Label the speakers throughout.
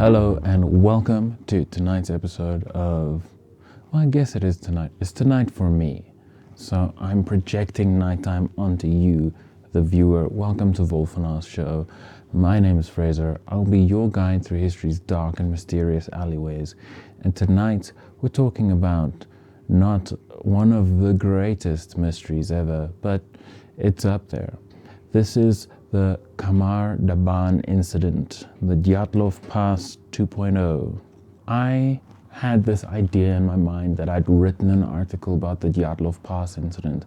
Speaker 1: Hello and welcome to tonight's episode of, well, I guess it is tonight. It's tonight for me. So I'm projecting nighttime onto you, the viewer. Welcome to Wolfenhaus Show. My name is Fraser. I'll be your guide through history's dark and mysterious alleyways. And tonight we're talking about not one of the greatest mysteries ever, but it's up there. This is the Khamar Daban Incident, the Dyatlov Pass 2.0. I had this idea in my mind that I'd written an article about the Dyatlov Pass incident,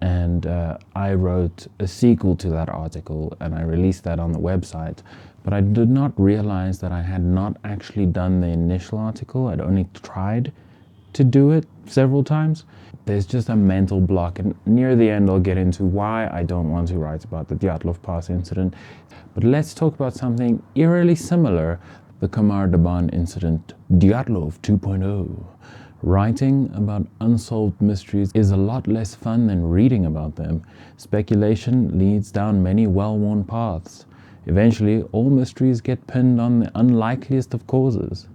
Speaker 1: and I wrote a sequel to that article and I released that on the website, but I did not realize that I had not actually done the initial article. I'd only tried to do it several times. There's just a mental block, and near the end I'll get into why I don't want to write about the Dyatlov Pass incident. But let's talk about something eerily similar, the Khamar Daban Incident, Dyatlov 2.0. Writing about unsolved mysteries is a lot less fun than reading about them. Speculation leads down many well-worn paths. Eventually, all mysteries get pinned on the unlikeliest of causes.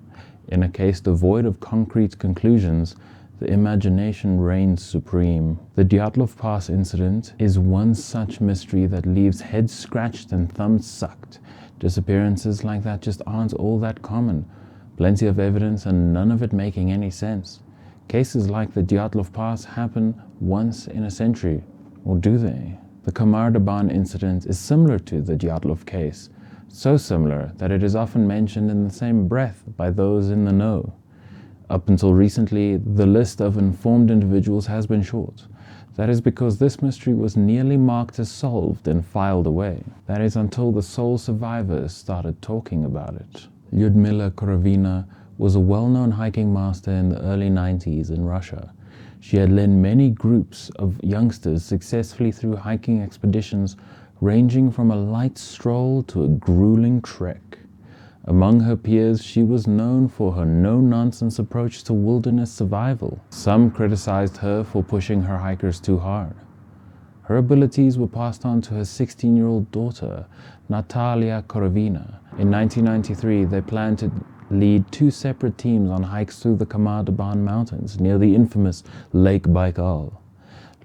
Speaker 1: In a case devoid of concrete conclusions, the imagination reigns supreme. The Dyatlov Pass incident is one such mystery that leaves heads scratched and thumbs sucked. Disappearances like that just aren't all that common. Plenty of evidence and none of it making any sense. Cases like the Dyatlov Pass happen once in a century, or do they? The Khamar Daban incident is similar to the Dyatlov case, so similar that it is often mentioned in the same breath by those in the know. Up until recently, the list of informed individuals has been short. That is because this mystery was nearly marked as solved and filed away. That is until the sole survivors started talking about it. Lyudmila Korovina was a well-known hiking master in the early 90s in Russia. She had led many groups of youngsters successfully through hiking expeditions ranging from a light stroll to a grueling trek. Among her peers, she was known for her no-nonsense approach to wilderness survival. Some criticized her for pushing her hikers too hard. Her abilities were passed on to her 16-year-old daughter, Natalia Korovina. In 1993, they planned to lead two separate teams on hikes through the Khamar Daban Mountains near the infamous Lake Baikal.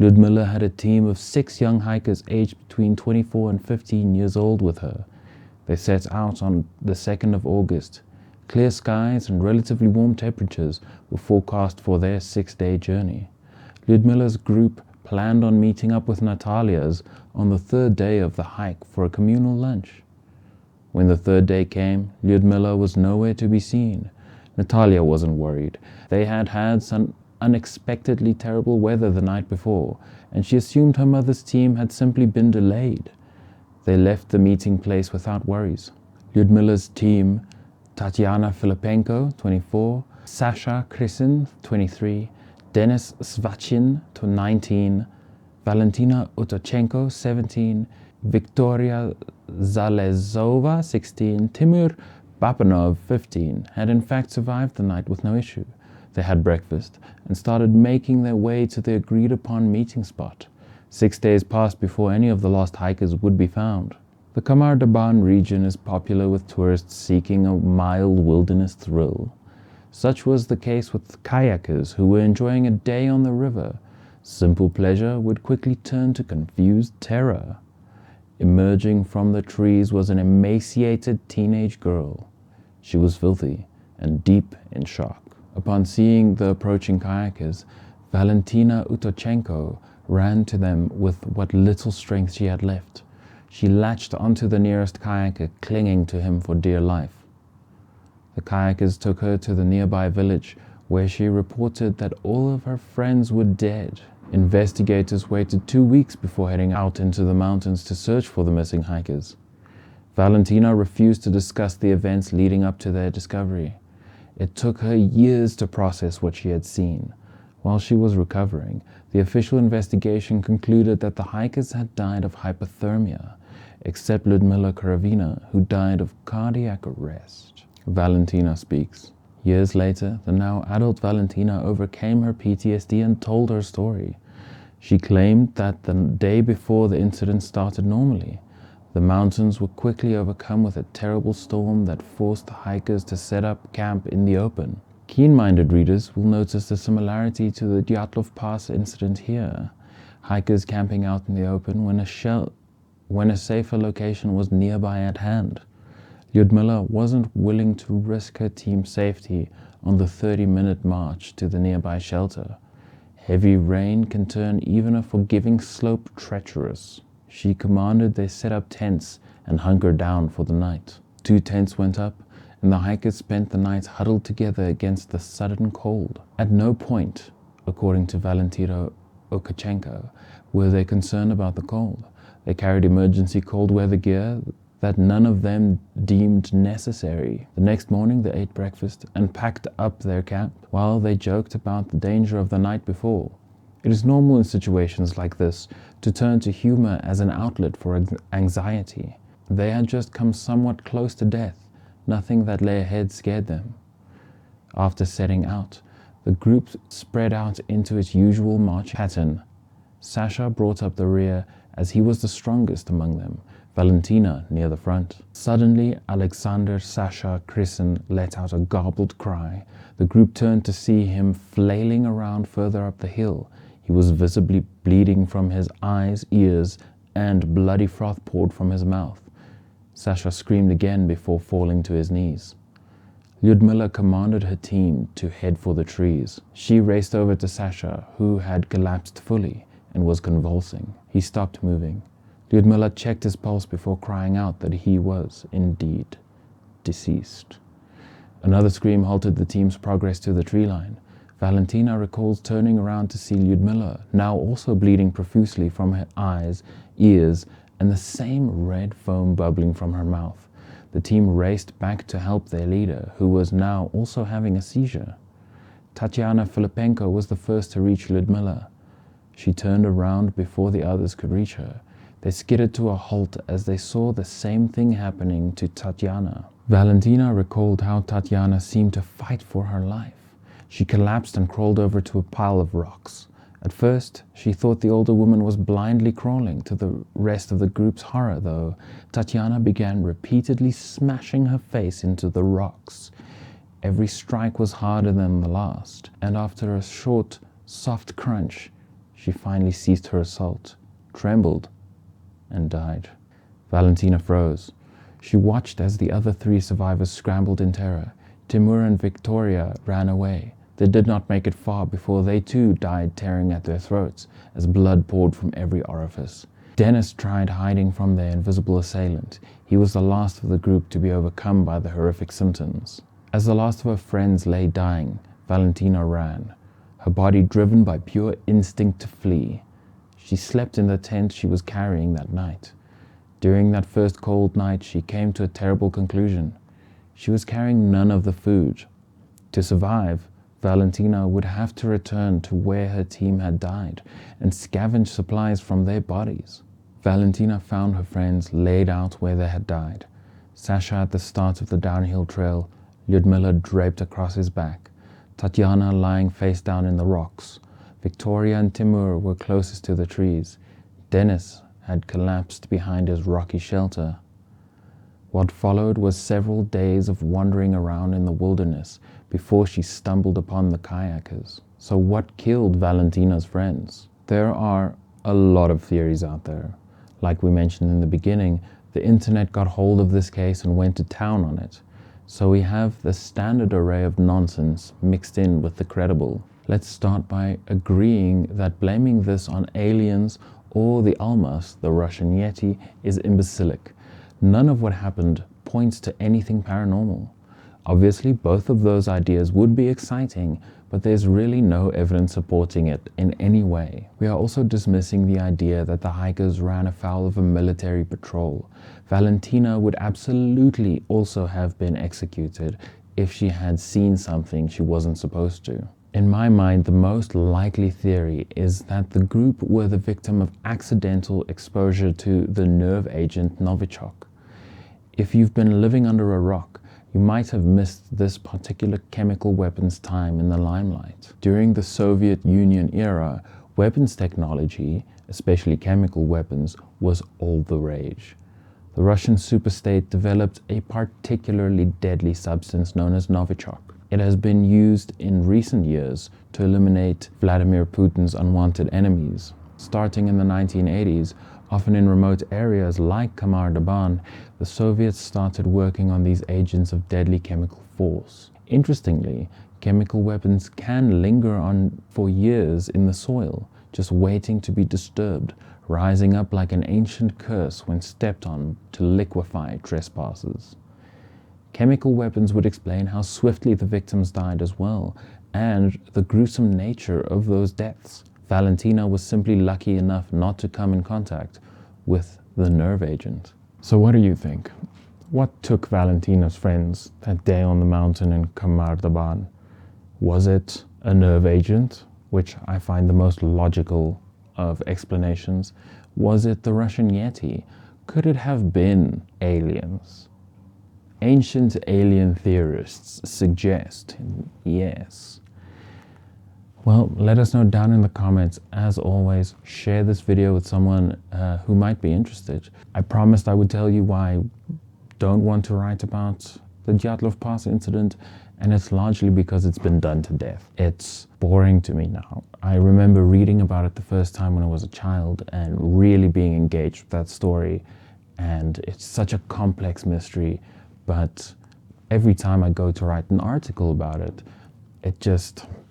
Speaker 1: Lyudmila had a team of 6 young hikers aged between 24 and 15 years old with her. They set out on the 2nd of August. Clear skies and relatively warm temperatures were forecast for their 6-day journey. Lyudmila's group planned on meeting up with Natalia's on the 3rd day of the hike for a communal lunch. When the 3rd day came, Lyudmila was nowhere to be seen. Natalia wasn't worried. They had had some unexpectedly terrible weather the night before, and she assumed her mother's team had simply been delayed. They left the meeting place without worries. Lyudmila's team, Tatiana Filipenko, 24, Sasha Krysin, 23, Denis Svachin, 19, Valentina Utochenko, 17, Victoria Zalezova, 16, Timur Bapanov, 15, had in fact survived the night with no issue. They had breakfast and started making their way to the agreed-upon meeting spot. 6 days passed before any of the lost hikers would be found. The Khamar Daban region is popular with tourists seeking a mild wilderness thrill. Such was the case with kayakers who were enjoying a day on the river. Simple pleasure would quickly turn to confused terror. Emerging from the trees was an emaciated teenage girl. She was filthy and deep in shock. Upon seeing the approaching kayakers, Valentina Utochenko ran to them with what little strength she had left. She latched onto the nearest kayaker, clinging to him for dear life. The kayakers took her to the nearby village, where she reported that all of her friends were dead. Investigators waited 2 weeks before heading out into the mountains to search for the missing hikers. Valentina refused to discuss the events leading up to their discovery. It took her years to process what she had seen. While she was recovering, the official investigation concluded that the hikers had died of hypothermia, except Lyudmila Korovina, who died of cardiac arrest. Valentina speaks. Years later, the now adult Valentina overcame her PTSD and told her story. She claimed that the day before the incident started normally. The mountains were quickly overcome with a terrible storm that forced the hikers to set up camp in the open. Keen-minded readers will notice the similarity to the Dyatlov Pass incident here. Hikers camping out in the open when a safer location was nearby at hand. Lyudmila wasn't willing to risk her team's safety on the 30-minute march to the nearby shelter. Heavy rain can turn even a forgiving slope treacherous. She commanded they set up tents and hunker down for the night. 2 tents went up, and the hikers spent the night huddled together against the sudden cold. At no point, according to Valentina Okachenko, were they concerned about the cold. They carried emergency cold weather gear that none of them deemed necessary. The next morning they ate breakfast and packed up their camp, while they joked about the danger of the night before. It is normal in situations like this to turn to humor as an outlet for anxiety. They had just come somewhat close to death. Nothing that lay ahead scared them. After setting out, the group spread out into its usual march pattern. Sasha brought up the rear as he was the strongest among them, Valentina near the front. Suddenly, Alexander Sasha Krisen let out a garbled cry. The group turned to see him flailing around further up the hill. He was visibly bleeding from his eyes, ears, and bloody froth poured from his mouth. Sasha screamed again before falling to his knees. Lyudmila commanded her team to head for the trees. She raced over to Sasha, who had collapsed fully and was convulsing. He stopped moving. Lyudmila checked his pulse before crying out that he was, indeed, deceased. Another scream halted the team's progress to the tree line. Valentina recalls turning around to see Lyudmila, now also bleeding profusely from her eyes, ears, and the same red foam bubbling from her mouth. The team raced back to help their leader, who was now also having a seizure. Tatiana Filipenko was the first to reach Lyudmila. She turned around before the others could reach her. They skidded to a halt as they saw the same thing happening to Tatiana. Valentina recalled how Tatiana seemed to fight for her life. She collapsed and crawled over to a pile of rocks. At first, she thought the older woman was blindly crawling. To the rest of the group's horror, though, Tatiana began repeatedly smashing her face into the rocks. Every strike was harder than the last, and after a short, soft crunch, she finally ceased her assault, trembled, and died. Valentina froze. She watched as the other 3 survivors scrambled in terror. Timur and Victoria ran away. They did not make it far before they too died tearing at their throats as blood poured from every orifice. Denis tried hiding from their invisible assailant. He was the last of the group to be overcome by the horrific symptoms. As the last of her friends lay dying, Valentina ran, her body driven by pure instinct to flee. She slept in the tent she was carrying that night. During that first cold night, she came to a terrible conclusion. She was carrying none of the food. To survive, Valentina would have to return to where her team had died and scavenge supplies from their bodies. Valentina found her friends laid out where they had died. Sasha at the start of the downhill trail, Lyudmila draped across his back, Tatiana lying face down in the rocks. Victoria and Timur were closest to the trees. Denis had collapsed behind his rocky shelter. What followed was several days of wandering around in the wilderness before she stumbled upon the kayakers. So what killed Valentina's friends? There are a lot of theories out there. Like we mentioned in the beginning, the internet got hold of this case and went to town on it. So we have the standard array of nonsense mixed in with the credible. Let's start by agreeing that blaming this on aliens or the Almas, the Russian Yeti, is imbecilic. None of what happened points to anything paranormal. Obviously, both of those ideas would be exciting, but there's really no evidence supporting it in any way. We are also dismissing the idea that the hikers ran afoul of a military patrol. Valentina would absolutely also have been executed if she had seen something she wasn't supposed to. In my mind, the most likely theory is that the group were the victim of accidental exposure to the nerve agent Novichok. If you've been living under a rock, you might have missed this particular chemical weapons time in the limelight. During the Soviet Union era, weapons technology, especially chemical weapons, was all the rage. the Russian superstate developed a particularly deadly substance known as Novichok. It has been used in recent years to eliminate Vladimir Putin's unwanted enemies. Starting in the 1980s, often in remote areas like Khamar Daban, the Soviets started working on these agents of deadly chemical force. Interestingly, chemical weapons can linger on for years in the soil, just waiting to be disturbed, rising up like an ancient curse when stepped on to liquefy trespassers. Chemical weapons would explain how swiftly the victims died as well, and the gruesome nature of those deaths. Valentina was simply lucky enough not to come in contact with the nerve agent. So what do you think? What took Valentina's friends that day on the mountain in Khamar Daban? Was it a nerve agent, which I find the most logical of explanations? Was it the Russian Yeti? Could it have been aliens? Ancient alien theorists suggest yes. Well, let us know down in the comments. As always, share this video with someone who might be interested. I promised I would tell you why I don't want to write about the Dyatlov Pass incident, and it's largely because it's been done to death. It's boring to me now. I remember reading about it the first time when I was a child and really being engaged with that story, and it's such a complex mystery. But every time I go to write an article about it,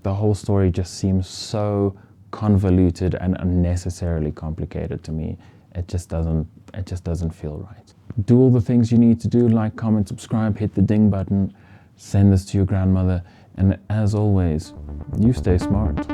Speaker 1: the whole story just seems so convoluted and unnecessarily complicated to me. It just doesn't feel right. Do all the things you need to do, like, comment, subscribe, hit the ding button, send this to your grandmother, and as always, you stay smart.